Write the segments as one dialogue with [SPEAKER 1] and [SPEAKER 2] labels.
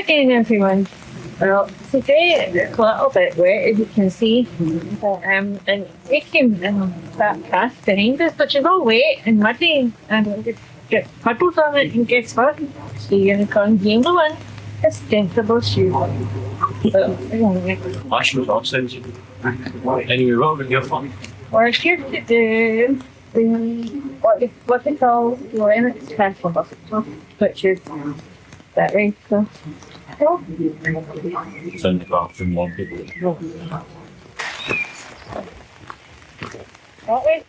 [SPEAKER 1] again, everyone. Well, today it's a little bit wet, as you can see. And we came in that path behind us, which is all wet and muddy, and it get puddles on it. And guess what? The unicorn's the only one. Ostensible shoe.
[SPEAKER 2] Fashion nonsense. Anyway, what are we here for?
[SPEAKER 1] We're here to do what they call the Lennox Castle, which is that way. So.
[SPEAKER 2] Sounds like from one people.
[SPEAKER 1] That way.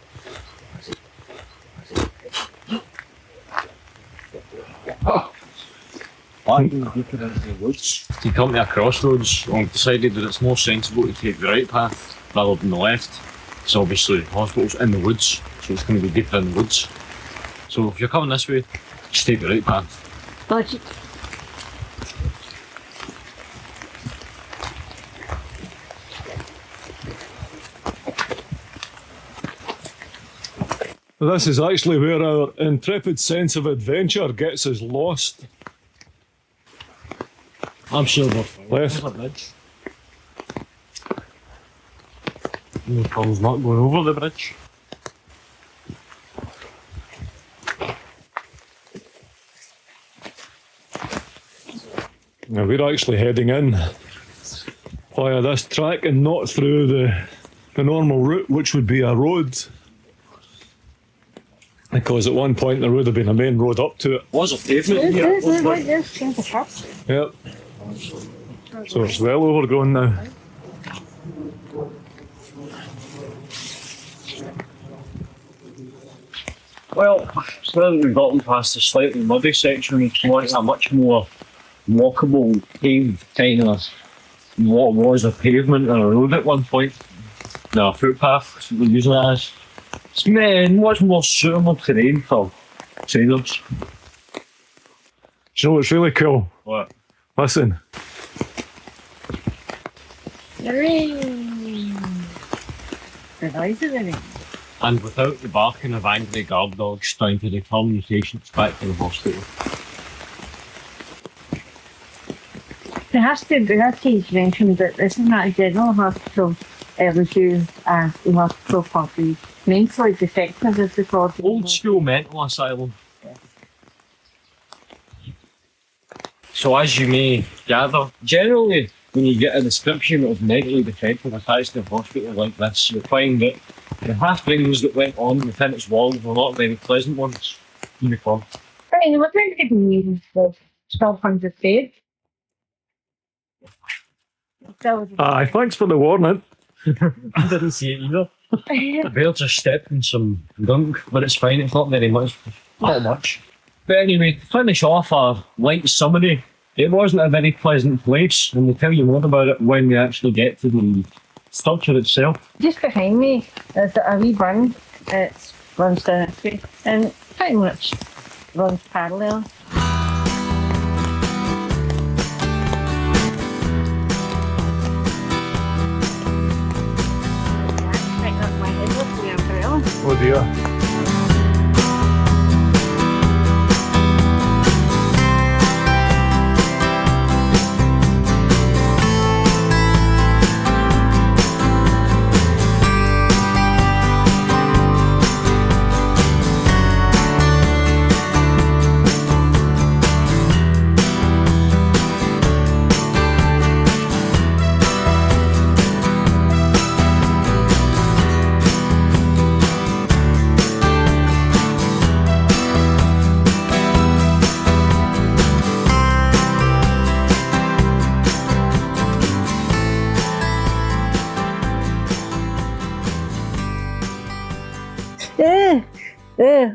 [SPEAKER 2] Why do you look into the woods? You come to a crossroads, I've decided that it's more sensible to take the right path rather than the left. It's obviously the hospital's in the woods, so it's going to be deeper in the woods. So if you're coming this way, just take the right path.
[SPEAKER 1] Logic.
[SPEAKER 3] This is actually where our intrepid sense of adventure gets us lost.
[SPEAKER 2] I'm sure we're
[SPEAKER 3] Left.
[SPEAKER 2] a bridge. No problems not going over the bridge.
[SPEAKER 3] Now we're actually heading in via this track and not through the normal route, which would be a road. Because at one point there would have been a main road up to it.
[SPEAKER 2] Was a pavement here?
[SPEAKER 3] Yep. So it's well overgrown now.
[SPEAKER 2] Well, now that we've gotten past the slightly muddy section, it's like a much more walkable, paved kind of what was a pavement and a road at one point. No, a footpath, that's what we're using it as. It's much more suitable terrain for sailors.
[SPEAKER 3] You know what's really cool?
[SPEAKER 2] What?
[SPEAKER 3] Listen.
[SPEAKER 1] The noise of it.
[SPEAKER 2] And without the barking of angry guard dogs trying to return the patients back to the hospital.
[SPEAKER 1] We have to mention that this is not a general hospital. Which is a hospital for the mentally defective, as they call it.
[SPEAKER 2] Old school mental asylum.
[SPEAKER 1] Yeah.
[SPEAKER 2] So as you may gather, generally when you get a description of mentally defective attached to a hospital like this, you'll find that the happenings that went on within its walls were not very pleasant ones. Uniform.
[SPEAKER 1] I mean, we're going to be needing for 1,200 beds.
[SPEAKER 3] Aye, thanks for the warning.
[SPEAKER 2] I didn't see it either. The bear just stepped in some gunk, but it's fine, it's not very much. Not much. But anyway, to finish off our light summary, it wasn't a very pleasant place, and we'll tell you more about it when we actually get to the structure itself.
[SPEAKER 1] Just behind me is a wee burn. It runs down its way and pretty much runs parallel.
[SPEAKER 3] Oh dear.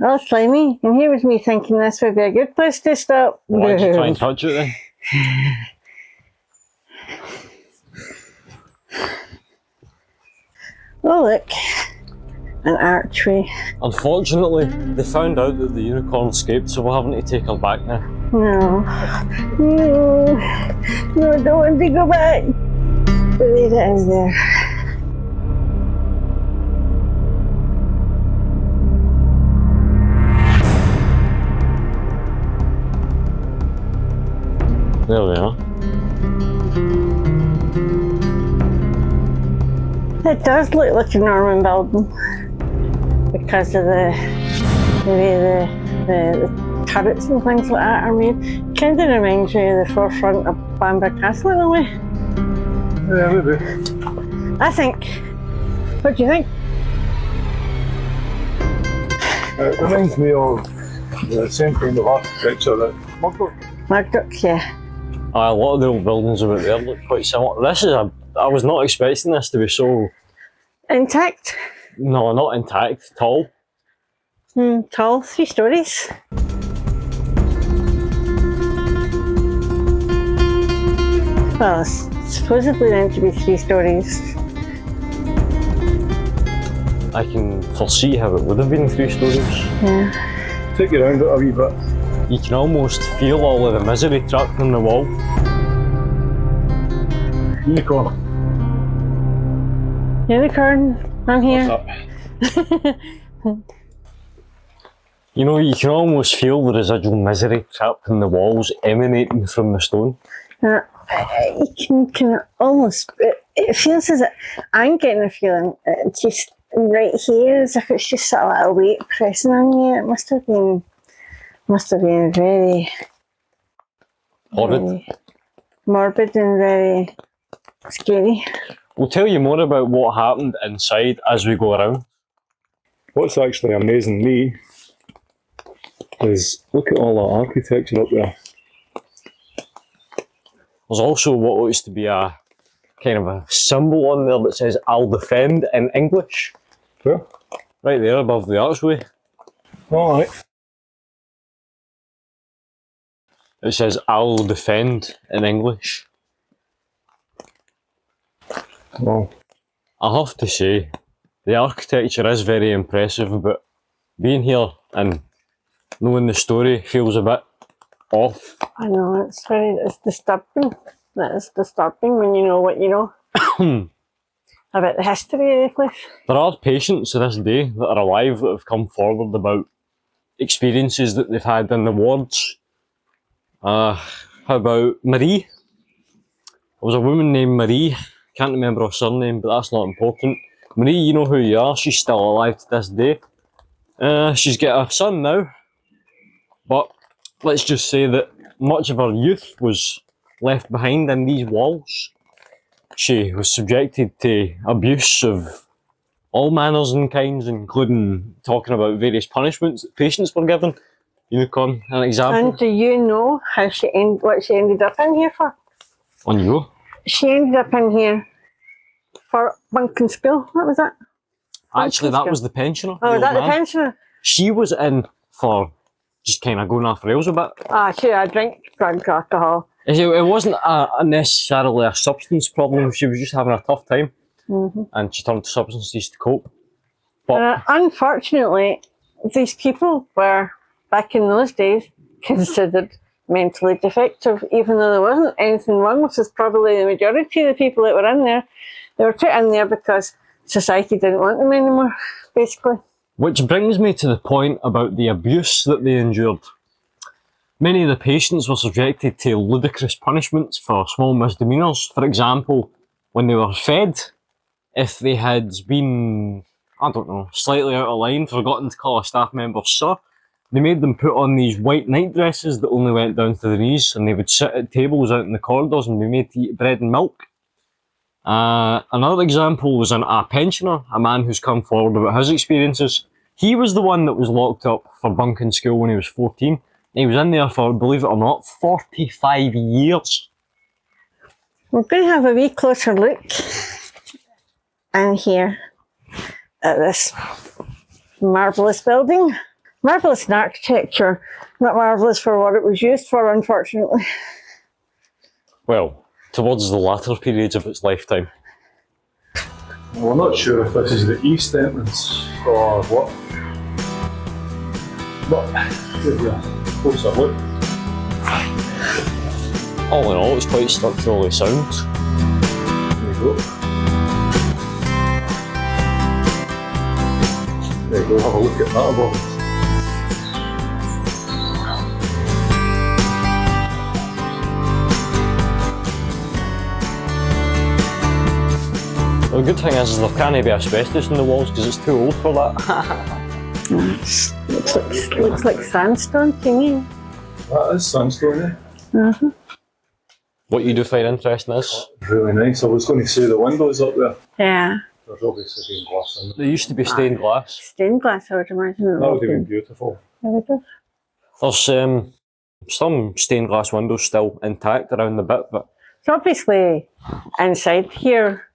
[SPEAKER 1] All slimy. And here was me thinking this would be a good place to stop.
[SPEAKER 2] Why did you try and touch it then?
[SPEAKER 1] Oh look, an archway.
[SPEAKER 2] Unfortunately, they found out that the unicorn escaped, so we're having to take her back now.
[SPEAKER 1] No, I don't want to go back. But there it is there.
[SPEAKER 2] There we are.
[SPEAKER 4] It does look like a Norman building because of the way the turrets and things like that are made. Kind of reminds me of the forefront of Bamber Castle in a way.
[SPEAKER 3] Yeah, maybe.
[SPEAKER 4] I think. What do you think?
[SPEAKER 3] It reminds me of the same kind of architecture that Murdoch.
[SPEAKER 4] Murdoch, yeah.
[SPEAKER 2] A lot of the old buildings about there look quite similar. I was not expecting this to be so...
[SPEAKER 4] Intact?
[SPEAKER 2] No, not intact, tall.
[SPEAKER 4] Tall, 3 stories. Well, it's supposedly meant to be 3 stories.
[SPEAKER 2] I can foresee how it would have been 3 stories.
[SPEAKER 4] Yeah.
[SPEAKER 3] Take you around it a wee bit.
[SPEAKER 2] You can almost feel all of the misery trapped in the wall.
[SPEAKER 3] Unicorn.
[SPEAKER 4] Unicorn, I'm here.
[SPEAKER 2] You know, you can almost feel the residual misery trapped in the walls emanating from the stone.
[SPEAKER 4] You can almost, it feels as if, I'm getting a feeling, just right here, as if it's just a little weight pressing on you. It must have been very
[SPEAKER 2] Horrid.
[SPEAKER 4] very morbid and very scary.
[SPEAKER 2] We'll tell you more about what happened inside as we go around.
[SPEAKER 3] What's actually amazing me is look at all that architecture up there.
[SPEAKER 2] There's also what looks to be a kind of a symbol on there that says "I'll defend" in English.
[SPEAKER 3] Where?
[SPEAKER 2] Right there above the archway.
[SPEAKER 3] Alright.
[SPEAKER 2] It says "I'll defend" in English.
[SPEAKER 3] Well,
[SPEAKER 2] I have to say, the architecture is very impressive, but being here and knowing the story feels a bit off.
[SPEAKER 4] I know, it's disturbing. That is disturbing when you know what you know about the history of the place.
[SPEAKER 2] There are patients to this day that are alive that have come forward about experiences that they've had in the wards. How about Marie? There was a woman named Marie. Can't remember her surname, but that's not important. Marie, you know who you are. She's still alive to this day. She's got a son now. But let's just say that much of her youth was left behind in these walls. She was subjected to abuse of all manners and kinds, including talking about various punishments that patients were given. Unicorn, an example.
[SPEAKER 4] And do you know how what she ended up in here for?
[SPEAKER 2] On you.
[SPEAKER 4] She ended up in here for bunking school. What was that?
[SPEAKER 2] Actually, that was the pensioner.
[SPEAKER 4] Oh, was that the
[SPEAKER 2] man.
[SPEAKER 4] pensioner?
[SPEAKER 2] She was in for just kind of going off the rails a bit.
[SPEAKER 4] Ah, she had drink, drug, alcohol.
[SPEAKER 2] It wasn't necessarily a substance problem. She was just having a tough time, and she turned to substances to cope. But
[SPEAKER 4] Unfortunately, these people were, back in those days, considered mentally defective, even though there wasn't anything wrong with us. Probably the majority of the people that were in there, they were put in there because society didn't want them anymore, basically.
[SPEAKER 2] which brings me to the point about the abuse that they endured. Many of the patients were subjected to ludicrous punishments for small misdemeanours. For example, when they were fed, if they had been, I don't know, slightly out of line, forgotten to call a staff member sir, they made them put on these white nightdresses that only went down to the knees, and they would sit at tables out in the corridors and be made to eat bread and milk. Another example was a pensioner, a man who's come forward about his experiences. He was the one that was locked up for bunking school when he was 14. He was in there for, believe it or not, 45 years.
[SPEAKER 4] We're going to have a wee closer look in here at this marvellous building. Marvellous in architecture, not marvellous for what it was used for, unfortunately.
[SPEAKER 2] Well, towards the latter periods of its lifetime.
[SPEAKER 3] Well, I'm not sure if this is the east entrance or what, but give you a closer look.
[SPEAKER 2] All in all, it's quite structurally sound.
[SPEAKER 3] There you go. There you go, have a look at that above us.
[SPEAKER 2] The good thing is there can't be asbestos in the walls because it's too old for that.
[SPEAKER 4] Looks like sandstone to me.
[SPEAKER 3] That is sandstone, eh?
[SPEAKER 4] Mm-hmm.
[SPEAKER 2] What you do find interesting is
[SPEAKER 3] Really nice. I was going to say the windows up there.
[SPEAKER 4] Yeah.
[SPEAKER 3] There's obviously been glass in them.
[SPEAKER 2] there used to be stained glass.
[SPEAKER 4] Stained glass, I would imagine.
[SPEAKER 3] That would have been beautiful.
[SPEAKER 2] There's some stained glass windows still intact around the bit, but
[SPEAKER 4] So obviously, inside here,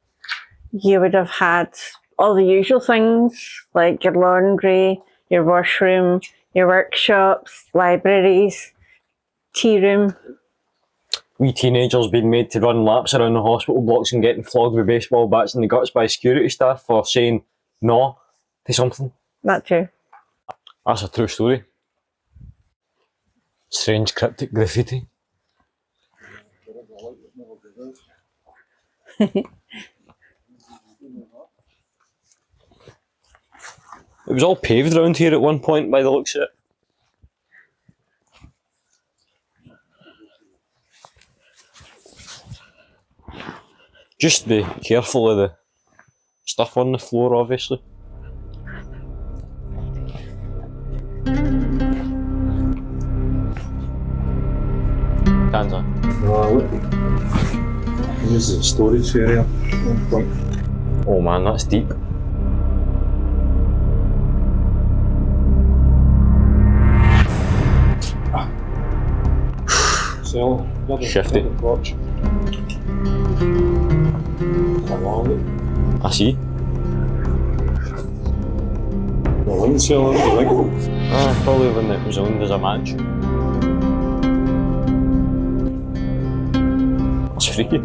[SPEAKER 4] you would have had all the usual things like your laundry, your washroom, your workshops, libraries, tea room.
[SPEAKER 2] we teenagers being made to run laps around the hospital blocks and getting flogged with baseball bats in the guts by security staff for saying no to something.
[SPEAKER 4] That too.
[SPEAKER 2] That's a true story. Strange cryptic graffiti. It was all paved around here at one point by the looks of it. Just be careful of the stuff on the floor, obviously. Cans on.
[SPEAKER 3] Use the storage area at one point.
[SPEAKER 2] Oh man, that's deep.
[SPEAKER 3] Cellar.
[SPEAKER 2] Shifty.
[SPEAKER 3] Porch.
[SPEAKER 2] I see.
[SPEAKER 3] The wine cellar, I think.
[SPEAKER 2] Probably when it was owned as a mansion. That's freaky.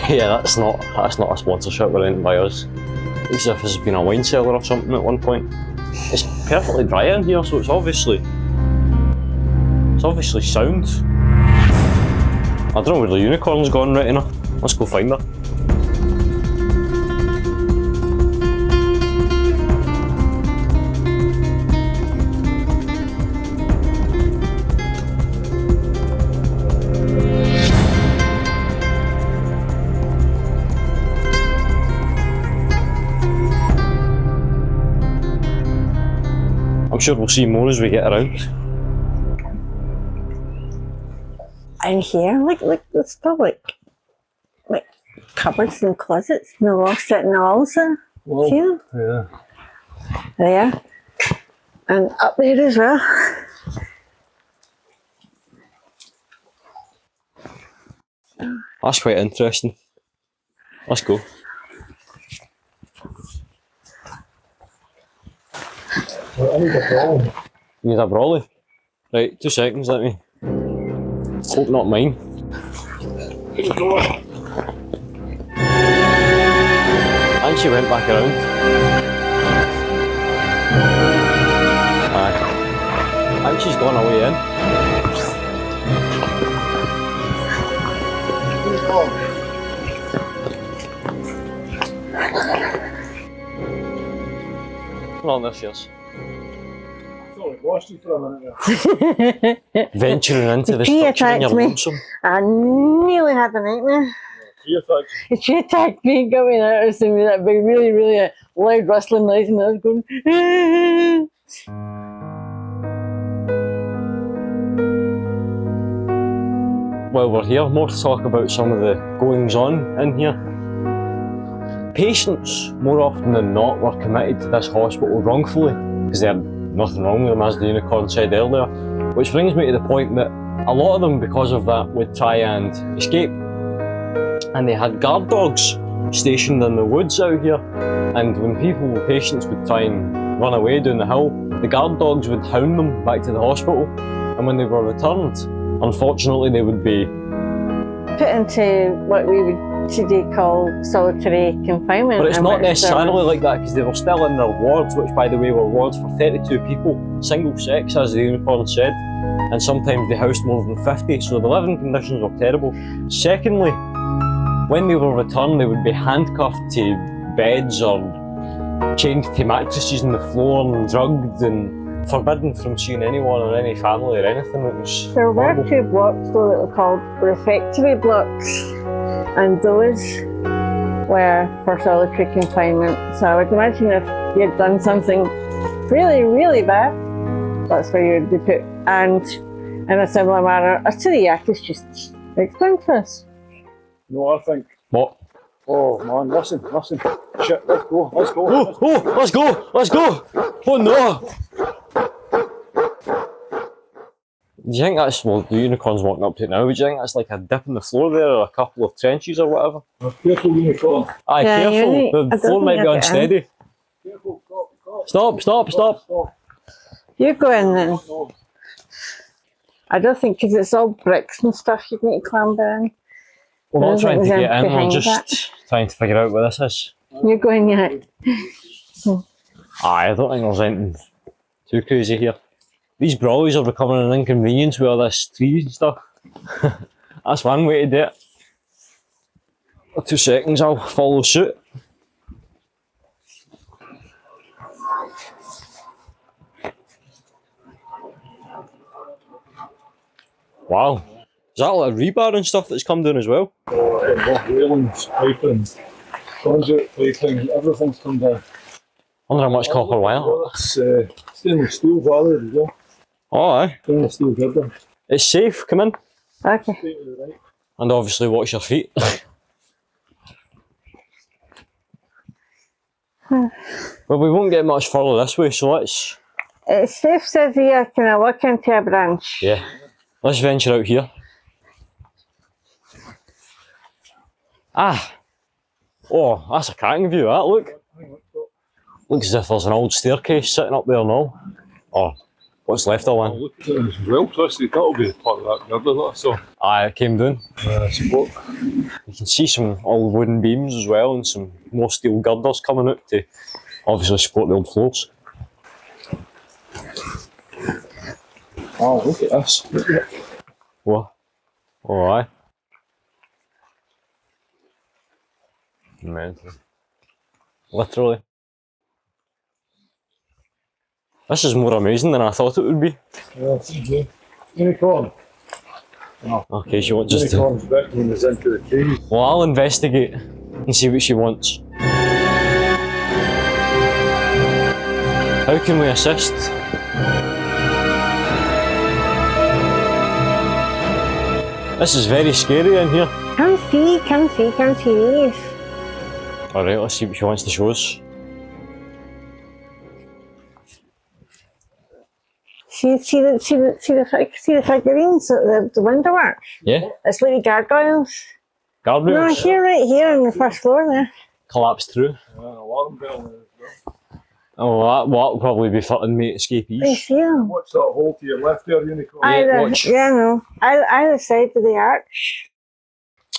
[SPEAKER 2] Yeah, that's not a sponsorship or anything by us. Looks as if this has been a wine cellar or something at one point. It's perfectly dry in here, so it's obviously sound. I don't know where the unicorn's gone right enough. Let's go find her. I'm sure we'll see more as we get around.
[SPEAKER 4] In here, look, there's still like cupboards and closets, and they're all sitting in walls there.
[SPEAKER 3] Well,
[SPEAKER 4] See them?
[SPEAKER 3] yeah.
[SPEAKER 4] There. And up there as well.
[SPEAKER 2] That's quite interesting. Let's go.
[SPEAKER 3] Well, I need a ball.
[SPEAKER 2] You need a brolly? Right, 2 seconds, let me. Hope not mine. I think she went back around. Aye. I think she's gone away in. Well, there she is.
[SPEAKER 3] Lost you for a minute there.
[SPEAKER 2] Venturing into the
[SPEAKER 4] She
[SPEAKER 2] structure and you're
[SPEAKER 4] attacked me.
[SPEAKER 2] lonesome.
[SPEAKER 4] I nearly had a nightmare. She attacked me and got me out of with that big, really, really loud rustling noise, and I was going.
[SPEAKER 2] While we're here, more to talk about some of the goings on in here. Patients, more often than not, were committed to this hospital wrongfully because they had nothing wrong with them, as the unicorn said earlier. Which brings me to the point that a lot of them, because of that, would try and escape. And they had guard dogs stationed in the woods out here. And when patients would try and run away down the hill, the guard dogs would hound them back to the hospital. And when they were returned, unfortunately, they would be
[SPEAKER 4] Put into what we would today call solitary confinement.
[SPEAKER 2] But it's
[SPEAKER 4] in
[SPEAKER 2] not
[SPEAKER 4] which there
[SPEAKER 2] necessarily
[SPEAKER 4] was-
[SPEAKER 2] like that because they were still in their wards, which by the way were wards for 32 people, single sex as the unicorn said, and sometimes they housed more than 50, so the living conditions were terrible. Secondly, when they were returned they would be handcuffed to beds or chained to mattresses on the floor and drugged and forbidden from seeing anyone or any family or anything. It was
[SPEAKER 4] There were
[SPEAKER 2] horrible.
[SPEAKER 4] 2 blocks though that were called refectory blocks, and those were for solitary confinement. So I would imagine if you'd done something really, really bad, that's where you would be put. And in a similar manner, as to the yak is just explained to us.
[SPEAKER 3] No, I think.
[SPEAKER 2] What?
[SPEAKER 3] Oh man, listen. Shit, let's go.
[SPEAKER 2] Oh, let's go! Oh no! Do you think that's, well, the unicorn's walking up to it now, but do you think that's like a dip in the floor there or a couple of trenches or whatever?
[SPEAKER 3] Careful, unicorn.
[SPEAKER 2] Aye,
[SPEAKER 4] Yeah,
[SPEAKER 2] careful,
[SPEAKER 4] I
[SPEAKER 2] the
[SPEAKER 4] don't
[SPEAKER 2] floor might
[SPEAKER 4] think
[SPEAKER 2] be
[SPEAKER 4] I can.
[SPEAKER 2] unsteady.
[SPEAKER 3] Careful, stop.
[SPEAKER 4] You go in then. I don't think, because it's all bricks and stuff, you'd need to clamber in.
[SPEAKER 2] We're not
[SPEAKER 4] I don't
[SPEAKER 2] trying to
[SPEAKER 4] think
[SPEAKER 2] get
[SPEAKER 4] there's
[SPEAKER 2] in, we're
[SPEAKER 4] anything
[SPEAKER 2] just trying to figure out what this is.
[SPEAKER 4] You go in yet.
[SPEAKER 2] Aye, I don't think there's anything too crazy here. These brollies are becoming an inconvenience with all this tree and stuff. That's one way to do it. For 2 seconds, I'll follow suit. Wow. Is that like rebar and stuff that's come down as well?
[SPEAKER 3] Railings, piping, conduit piping, everything's come down.
[SPEAKER 2] I wonder how much copper wire.
[SPEAKER 3] That's stainless steel value as well.
[SPEAKER 2] Oh aye.
[SPEAKER 3] Stainless steel girder.
[SPEAKER 2] It's safe, come in.
[SPEAKER 4] Okay.
[SPEAKER 3] Straight to the right.
[SPEAKER 2] And obviously watch your feet. But we won't get much further this way, so let's
[SPEAKER 4] It's safe, says here, can I walk into a branch?
[SPEAKER 2] let's venture out here. Ah! Oh, that's a cracking view, that look. Looks as if there's an old staircase sitting up there now. Oh, what's left of one?
[SPEAKER 3] Look at it, it's well twisted, that'll be part of that girder that I saw.
[SPEAKER 2] Aye, it came down.
[SPEAKER 3] Support.
[SPEAKER 2] You can see some old wooden beams as well and some more steel girders coming out to obviously support the old floors.
[SPEAKER 3] Oh, look at this. Look at it.
[SPEAKER 2] What? Oh aye. Mental. Literally. This is more amazing than I thought it would be.
[SPEAKER 3] Yeah, see here. Unicorn.
[SPEAKER 2] Okay, she wants us to...
[SPEAKER 3] Unicorn's beckoning us into the cave.
[SPEAKER 2] Well, I'll investigate and see what she wants. How can we assist? This is very scary in here.
[SPEAKER 4] Come see these.
[SPEAKER 2] Alright, let's see what she wants to show us.
[SPEAKER 4] See the figurines, the window arch.
[SPEAKER 2] Yeah?
[SPEAKER 4] It's like gargoyles. No,
[SPEAKER 2] Guardrails
[SPEAKER 4] here, right here on the first floor there.
[SPEAKER 2] collapsed through.
[SPEAKER 3] An alarm bell there as well.
[SPEAKER 2] Oh, that'll probably be fitting me
[SPEAKER 4] I
[SPEAKER 2] escapees.
[SPEAKER 4] see them.
[SPEAKER 3] Watch that hole to your left there, Unicorn.
[SPEAKER 2] watch.
[SPEAKER 4] Yeah, no. Either side of the arch.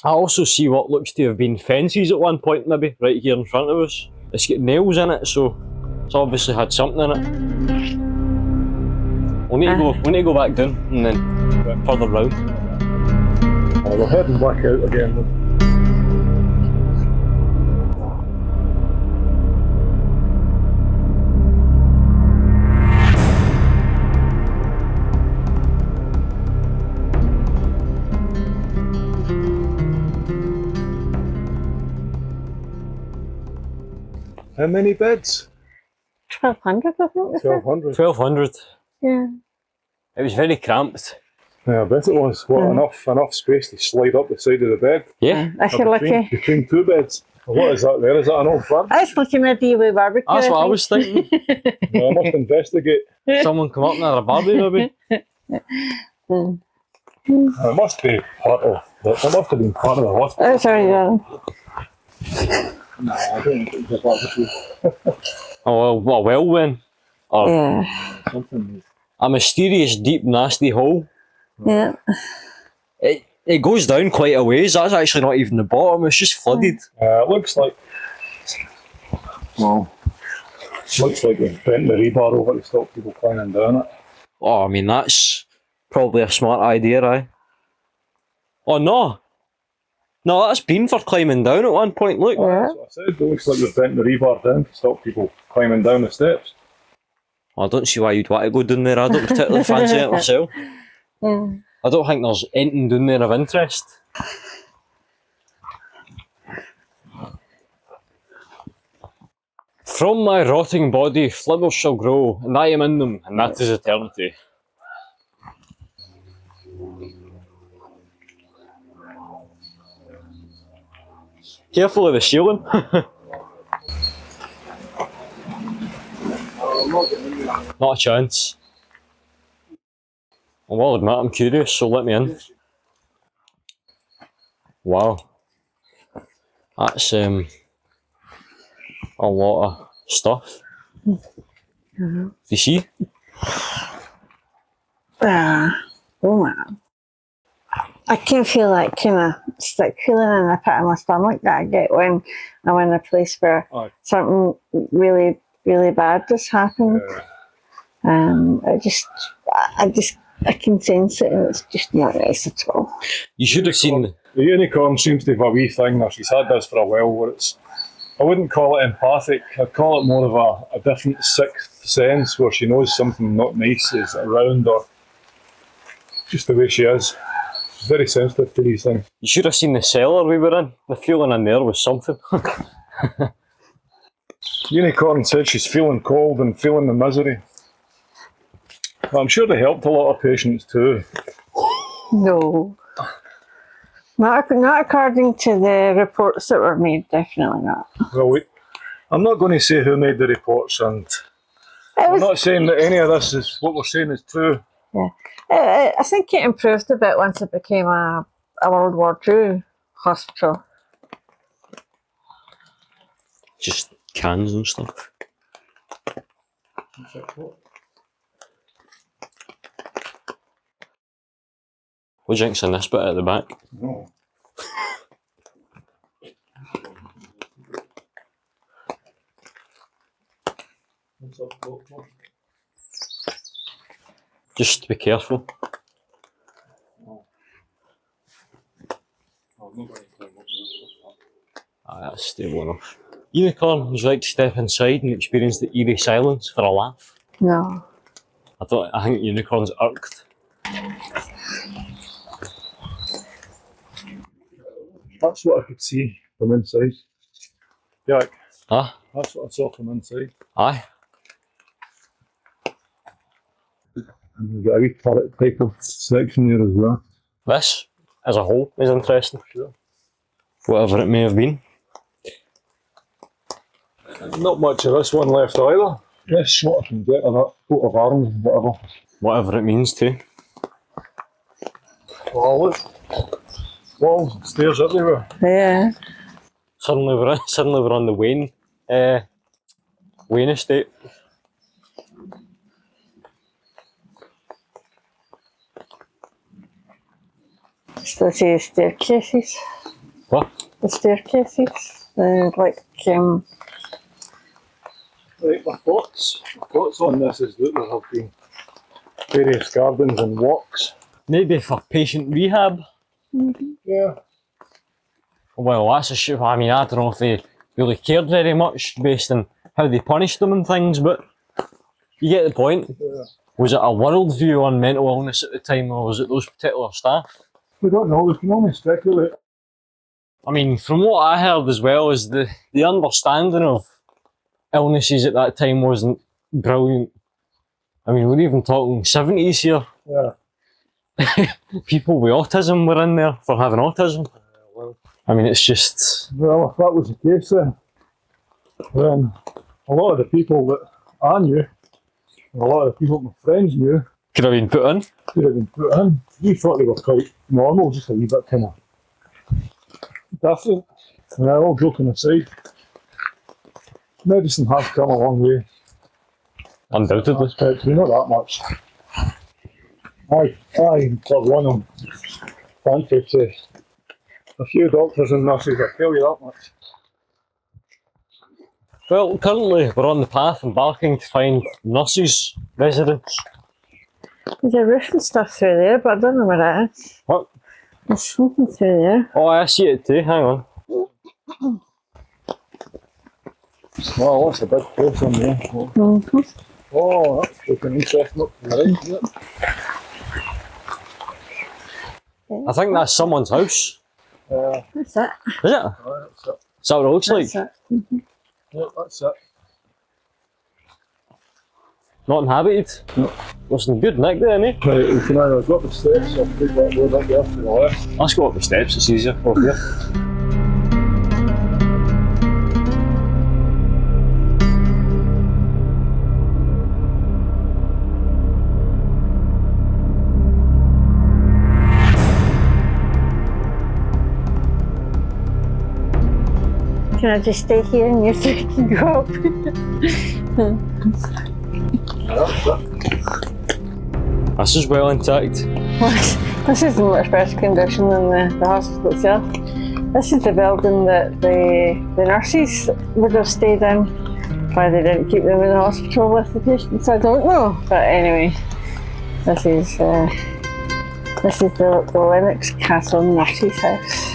[SPEAKER 2] I also see what looks to have been fences at one point, maybe, right here in front of us. It's got nails in it, so it's obviously had something in it. We need to go back down and then further round.
[SPEAKER 3] Oh, we're heading back out again. How many beds?
[SPEAKER 4] 1,200, I think.
[SPEAKER 3] 1,200.
[SPEAKER 2] 1200.
[SPEAKER 4] Yeah.
[SPEAKER 2] It was very cramped.
[SPEAKER 3] Yeah, I bet it was. What, enough space to slide up the side of the bed?
[SPEAKER 2] Yeah.
[SPEAKER 4] If you're lucky.
[SPEAKER 3] Between 2 beds. What is that there? Is that an old farm?
[SPEAKER 4] That's like a medieval barbecue.
[SPEAKER 2] That's what I
[SPEAKER 4] think.
[SPEAKER 2] was thinking.
[SPEAKER 3] I must investigate.
[SPEAKER 2] Someone come up and had a barbie, maybe.
[SPEAKER 3] It must be part of. It must have been part of the hospital.
[SPEAKER 4] Oh, sorry, yeah.
[SPEAKER 3] No, I don't think it was a barbecue.
[SPEAKER 2] Oh, well then. Or
[SPEAKER 4] Yeah.
[SPEAKER 3] Something.
[SPEAKER 2] a mysterious, deep, nasty hole.
[SPEAKER 4] Yeah.
[SPEAKER 2] It goes down quite a ways. That's actually not even the bottom. It's just flooded.
[SPEAKER 3] It looks like. Well, looks like they've bent the rebar over to stop people climbing down it.
[SPEAKER 2] Oh, I mean, that's probably a smart idea, aye. Oh, no. No, that's been for climbing down at one point, look.
[SPEAKER 4] Yeah.
[SPEAKER 3] That's what I said. It looks like they've bent the rebar down to stop people climbing down the steps.
[SPEAKER 2] I don't see why you'd want to go down there. I don't particularly fancy it myself.
[SPEAKER 4] Yeah.
[SPEAKER 2] I don't think there's anything down there of interest. From my rotting body, flowers shall grow, and I am in them, and that is eternity. Careful of the ceiling. Not a chance. Well, I'll admit I'm curious, so let me in. Wow. That's a lot of stuff.
[SPEAKER 4] Mm-hmm.
[SPEAKER 2] You see?
[SPEAKER 4] Oh man. I can feel that kind of sick feeling in the pit of my stomach that I get when I'm in a place where something really, really bad has happened. I can sense it, and it's just not nice at all.
[SPEAKER 2] You should have seen.
[SPEAKER 3] The unicorn seems to have a wee thing, or she's had this for a while, where it's, I wouldn't call it empathic, I'd call it more of a different sixth sense, where she knows something not nice is around her. Just the way she is. She's very sensitive to these things.
[SPEAKER 2] You should have seen the cellar we were in. The feeling in there was something.
[SPEAKER 3] Unicorn said she's feeling cold and feeling the misery. Well, I'm sure they helped a lot of patients too.
[SPEAKER 4] No. Not according to the reports that were made, definitely not.
[SPEAKER 3] Well, I'm not going to say who made the reports, and I'm not saying that any of this is what we're saying is true.
[SPEAKER 4] Yeah. I think it improved a bit once it became a World War II hospital.
[SPEAKER 2] Just cans and stuff. What drink's in this bit at the back?
[SPEAKER 3] No.
[SPEAKER 2] Just be careful. That's stable enough. Unicorn, would you like to step inside and experience the eerie silence for a laugh?
[SPEAKER 4] No.
[SPEAKER 2] I think unicorn's irked.
[SPEAKER 3] That's what I could see from inside. Yeah,
[SPEAKER 2] Huh?
[SPEAKER 3] that's what I saw from inside.
[SPEAKER 2] Aye.
[SPEAKER 3] And we've got a wee turret type of section there as well.
[SPEAKER 2] This, as a whole, is interesting.
[SPEAKER 3] Sure.
[SPEAKER 2] Whatever it may have been.
[SPEAKER 3] Not much of this one left either. Yes, what I can get of that coat of arms, whatever.
[SPEAKER 2] Whatever it means too.
[SPEAKER 3] Oh, look. Walls, stairs everywhere.
[SPEAKER 4] Yeah.
[SPEAKER 2] Suddenly we're on the Wayne estate.
[SPEAKER 4] Still see the staircases.
[SPEAKER 2] What?
[SPEAKER 4] The staircases.
[SPEAKER 3] Right, my thoughts on this is that there have been various gardens and walks.
[SPEAKER 2] Maybe for patient rehab.
[SPEAKER 3] Yeah.
[SPEAKER 2] Well, that's a shit. I mean, I don't know if they really cared very much based on how they punished them and things, but you get the point.
[SPEAKER 3] Yeah.
[SPEAKER 2] Was it a world view on mental illness at the time, or was it those particular staff?
[SPEAKER 3] We don't know, we can only speculate.
[SPEAKER 2] I mean, from what I heard as well, is the understanding of illnesses at that time wasn't brilliant. I mean, we're even talking 70s here.
[SPEAKER 3] Yeah.
[SPEAKER 2] People with autism were in there for having autism.
[SPEAKER 3] Well,
[SPEAKER 2] I mean, it's just...
[SPEAKER 3] well, if that was the case then a lot of the people that I knew, and a lot of the people my friends knew,
[SPEAKER 2] Could have been put in.
[SPEAKER 3] could have been put in. We thought they were quite normal, just a wee bit kind of different. And all joking aside, medicine has come a long way.
[SPEAKER 2] Undoubtedly.
[SPEAKER 3] Especially not that much. I for one, I'm thankful to a few doctors and nurses, I tell you that much.
[SPEAKER 2] Well, currently we're on the path embarking to find nurses' residence.
[SPEAKER 4] There's a roof and stuff through there, but I don't know where it is.
[SPEAKER 2] What?
[SPEAKER 4] There's something through there.
[SPEAKER 2] Oh, I see it too. Hang on.
[SPEAKER 3] Well, that's a big place on there.
[SPEAKER 4] Mm-hmm.
[SPEAKER 3] Oh, that's looking interesting up to the right. Yep.
[SPEAKER 2] I think that's someone's house.
[SPEAKER 4] That's it.
[SPEAKER 2] Is it?
[SPEAKER 3] That's it.
[SPEAKER 2] Is that what it looks like?
[SPEAKER 4] That's it.
[SPEAKER 3] Yep, that's it.
[SPEAKER 2] Not inhabited?
[SPEAKER 3] No.
[SPEAKER 2] Listen, good nick there, mate.
[SPEAKER 3] Right, we can either go up the steps or take that road up there to the left.
[SPEAKER 2] Let's go up the steps, it's easier. Over here.
[SPEAKER 4] Can I just stay here and you two can go up?
[SPEAKER 2] This is well intact.
[SPEAKER 4] This is in much better condition than the hospital itself. This is the building that the nurses would have stayed in. Why they didn't keep them in the hospital with the patients, I don't know. But anyway, this is the Lennox Castle nurses' house.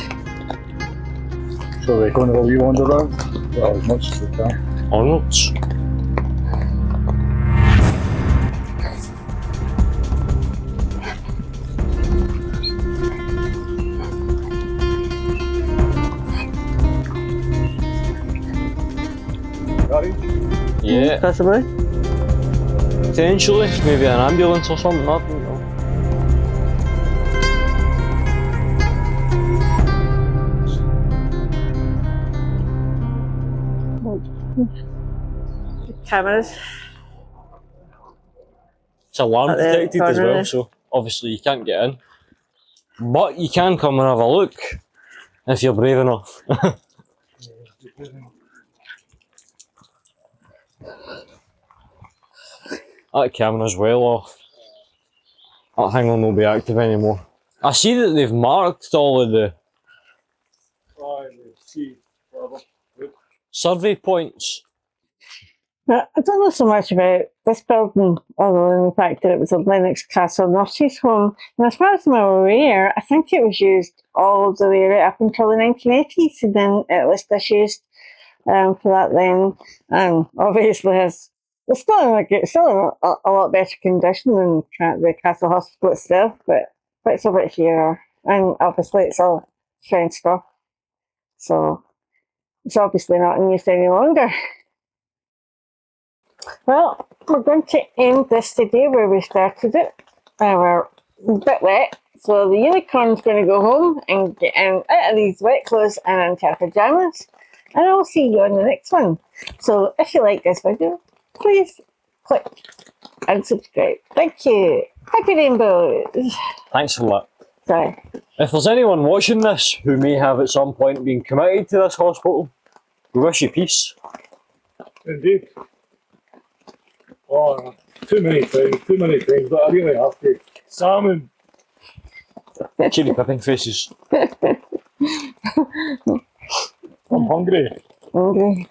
[SPEAKER 3] So we're going to a wee wander around. Well, as much as we can.
[SPEAKER 2] Onwards.
[SPEAKER 3] Gary?
[SPEAKER 2] Yeah,
[SPEAKER 4] Possibly.
[SPEAKER 2] potentially. Maybe an ambulance or something, I don't know.
[SPEAKER 4] Cameras.
[SPEAKER 2] It's alarm
[SPEAKER 4] At the
[SPEAKER 2] detected as
[SPEAKER 4] corner.
[SPEAKER 2] well, so obviously you can't get in. But you can come and have a look if you're brave enough. That camera's well off. That thing will not be active anymore. I see that they've marked all of the survey points.
[SPEAKER 4] Now, I don't know so much about this building, other than the fact that it was a Lennox Castle nurses' home. And as far as I'm aware, I think it was used all the way right up until the 1980s, and then it was disused for that then. And obviously, it's still in a lot better condition than the Castle Hospital itself, but it's a bit here. And obviously, it's all fenced off. So it's obviously not in use any longer. Well, we're going to end this today where we started it. We're a bit wet, so the unicorn's going to go home and get out of these wet clothes and into her pyjamas. And I'll see you on the next one. So if you like this video, please click and subscribe. Thank you. Happy rainbows.
[SPEAKER 2] Thanks for that.
[SPEAKER 4] Sorry.
[SPEAKER 2] If there's anyone watching this who may have at some point been committed to this hospital, we wish you peace.
[SPEAKER 3] Indeed. Oh, too many times, but I really have to. Salmon.
[SPEAKER 2] Chili pipping faces.
[SPEAKER 3] I'm hungry.
[SPEAKER 4] Okay.